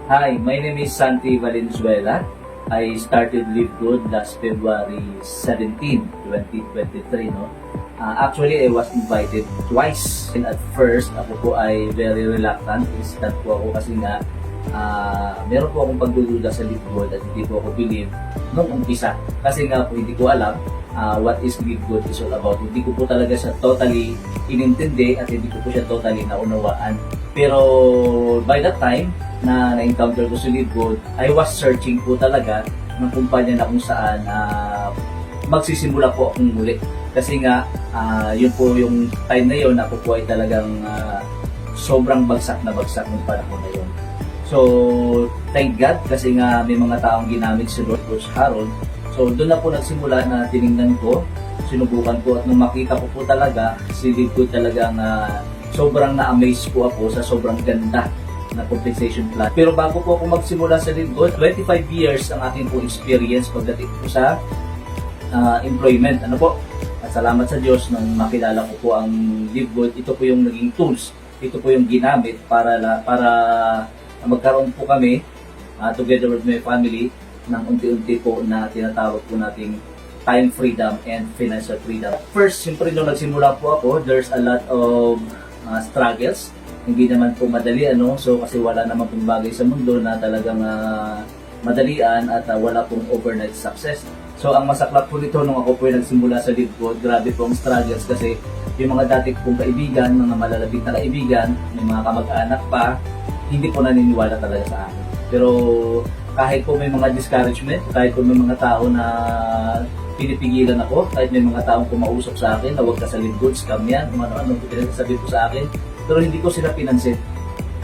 Hi, my name is Santi Valenzuela. I started Live Good last February 17, 2023. No? Actually, I was invited twice. And at first, ako po ay very reluctant. Instant po ako kasi nga meron po akong pagdududa sa Live Good at hindi po ako believe nung umpisa. Kasi nga po hindi ko alam what is Live Good is all about. Hindi ko po talaga siya totally inintindi at hindi ko po siya totally naunawaan. Pero by that time, na-encounter ko si Live Good, I was searching po talaga ng kumpanya na kung saan magsisimula po akong muli. Kasi nga, yun po yung time na yun, ako po ay talagang sobrang bagsak na bagsak ng panahon na yun. So, thank God kasi nga may mga taong ginamit si Lord Coach Harold. So, doon na po nagsimula na tiningnan ko, sinubukan ko at nung makita ko po talaga, si Live Good talagang sobrang na-amaze po ako sa sobrang ganda na compensation plan. Pero bago po ako magsimula sa Live Good, 25 years ang aking po experience pagdating po sa employment. Ano po? At salamat sa Diyos nang makilala ko po ang Live Good. Ito po yung naging tools. Ito po yung ginamit para magkaroon po kami together with my family ng unti-unti po na tinatawag po nating time freedom and financial freedom. First, siyempre nung nagsimula po ako, there's a lot of struggles. Hindi naman po madali, so kasi wala naman pong bagay sa mundo na talagang madalian at wala pong overnight success. So ang masaklap po nito nung ako po ay nagsimula sa Live Good, grabe po ang struggles kasi yung mga dati kong kaibigan, mga malalapit na kaibigan, may mga kamag-anak pa, hindi po naniniwala talaga sa akin. Pero kahit po may mga discouragement, kahit po may mga tao na pinipigilan ako, kahit may mga taong kumausap sa akin na huwag ka sa Live Good, scam yan, ano pinagsasabi po sa akin, pero hindi ko sila pinansin.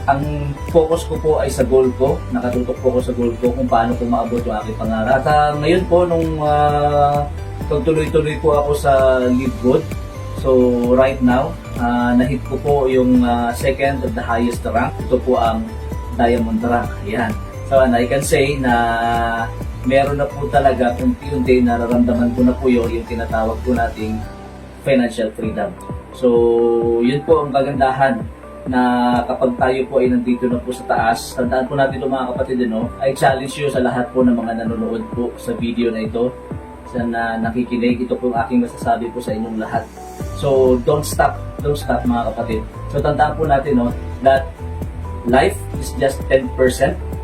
Ang focus ko po ay sa goal ko, nakatutok po ako sa goal ko kung paano ko maabot yung aking pangarap. At ngayon po, nung pagtuloy-tuloy po ako sa Live Good, so right now, nahit ko po yung second of the highest rank. Ito po ang Diamond rank. Ayan. So and I can say na meron na po talaga unti-unti nararamdaman ko na po yung tinatawag po nating financial freedom. So, yun po ang kagandahan na kapag tayo po ay nandito na po sa taas, tandaan po natin ito mga kapatid, I challenge you sa lahat po ng mga nanonood po sa video na ito, sa nakikinig, ito po ang aking masasabi po sa inyong lahat. So, don't stop mga kapatid. So, tandaan po natin that life is just 10%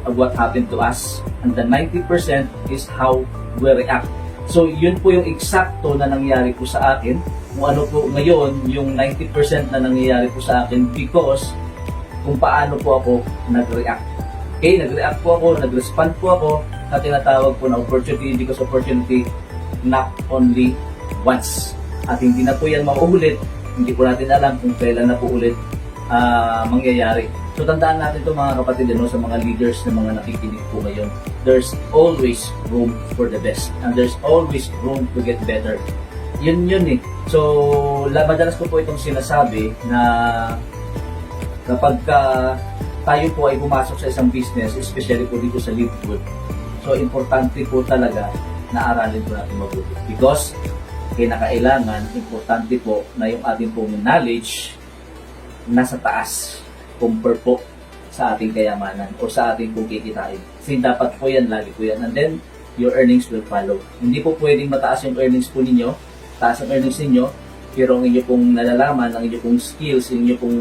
of what happened to us and the 90% is how we react. So, yun po yung eksakto na nangyari po sa akin. Kung ano po ngayon, yung 90% na nangyayari po sa akin because kung paano po ako nag-react. Okay, nag-react po ako, nag-respond po ako sa tinatawag po na opportunity because opportunity not only once. At hindi na po yan mauulit, hindi po natin alam kung kailan na po ulit mangyayari. So tandaan natin ito mga kapatid sa mga leaders na mga nakikinig po ngayon. There's always room for the best and there's always room to get better. Yun eh. So, madalas ko po itong sinasabi na kapag tayo po ay pumasok sa isang business, especially po dito sa Live Good, so importante po talaga na aralin po natin mabuti. Because, kinakailangan, importante po na yung ating pong knowledge nasa taas compare po sa ating kayamanan o sa ating pong kikitain. Kasi dapat po yan, lagi po yan. And then, your earnings will follow. Hindi po pwedeng mataas yung earnings po ninyo, taas ang earnings ninyo, pero ang inyo pong nalalaman, ang inyo pong skills, ang inyo pong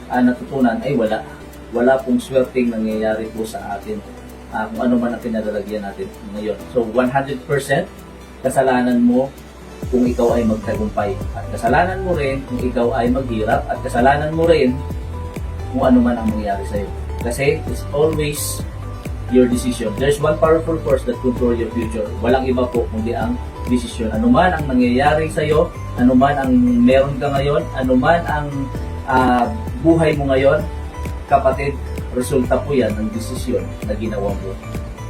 natutunan ay wala. Wala pong swerteng nangyayari po sa atin. Kung ano man ang pinadalagyan natin ngayon. So 100% kasalanan mo kung ikaw ay magtagumpay. At kasalanan mo rin kung ikaw ay maghirap. At kasalanan mo rin kung ano man ang mangyayari sa'yo. Kasi it's always your decision. There's one powerful force that control your future. Walang iba po kundi ang desisyon. Ano man ang nangyayari sa iyo, ano man ang meron ka ngayon, ano man ang buhay mo ngayon, kapatid, resulta po yan ng desisyon na ginawa mo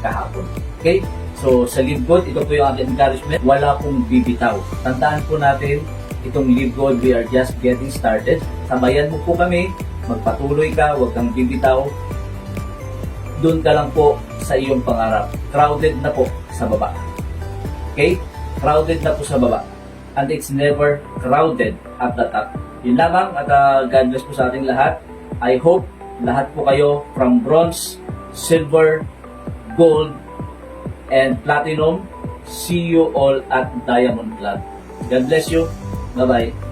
kahapon. Okay? So, sa Live Good, ito po yung aking encouragement. Wala pong bibitaw. Tandaan po natin, itong Live Good, we are just getting started. Sabayan mo po kami, magpatuloy ka, huwag kang bibitaw. Doon ka lang po sa iyong pangarap. Crowded na po sa baba. Okay? Crowded na po sa baba. And it's never crowded at the top. Yun lamang at God bless po sa ating lahat. I hope lahat po kayo from bronze silver, gold, and platinum. See you all at Diamond Club. God bless you. Bye-bye.